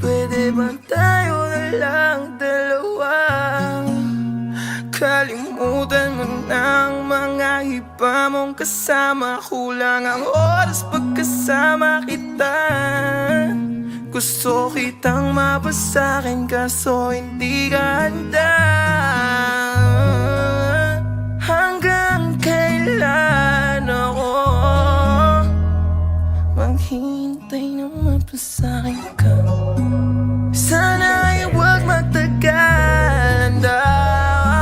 Pwede ba tayo na lang dalawa? Kalimutan mo ng mga iba mong kasama. Kulang ang oras pagkasama kita. Gusto kitang mapasakin kaso hindi ka handa. Hanggang kailan ako maghihintay na mapasakin ka? Sana ay huwag magtagal. Handa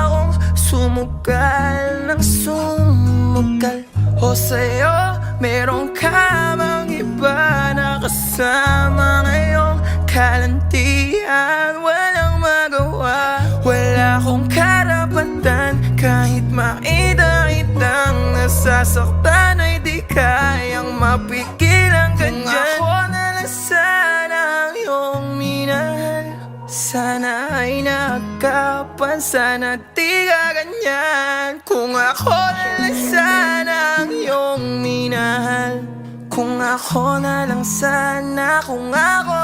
akong sumugal ng sumugal. O sa'yo, meron ka bang iba na kasama ngayong kalantian? Walang magawa, wala akong karapatan. Kahit makita kitang nasasaktan ay di kayang mapigil ang ganyan. Kung ako na lang sana ang iyong minahal, sana ay nakapan, sana di ka ganyan. Kung ako na lang sana ang iyong minahal, kung ako na lang sana, kung ako.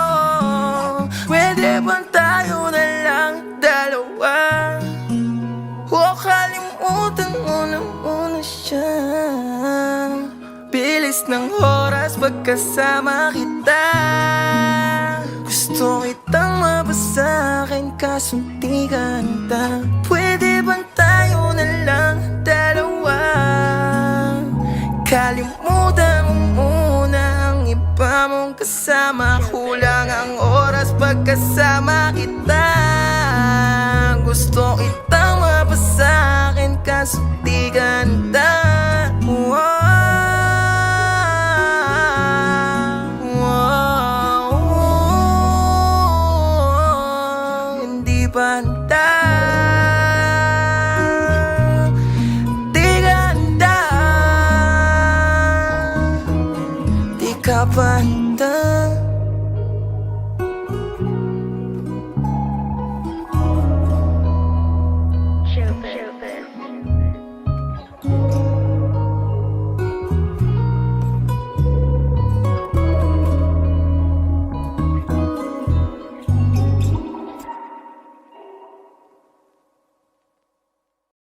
Pwede bang tayo na lang dalawa? Huwag kalimutan mo na muna siya. Bilis ng oras pagkasama kita. Gusto kitang mapasakin kaso di ka handa. Pwede bang tayo na lang dalawa? Kalimutan mo muna ang iba mong kasama. Kulang ang oras pagkasama kita. Gusto kitang mapasakin kaso di ka handa. Hindi pa handa. Di ka handa. Di ka pa handa.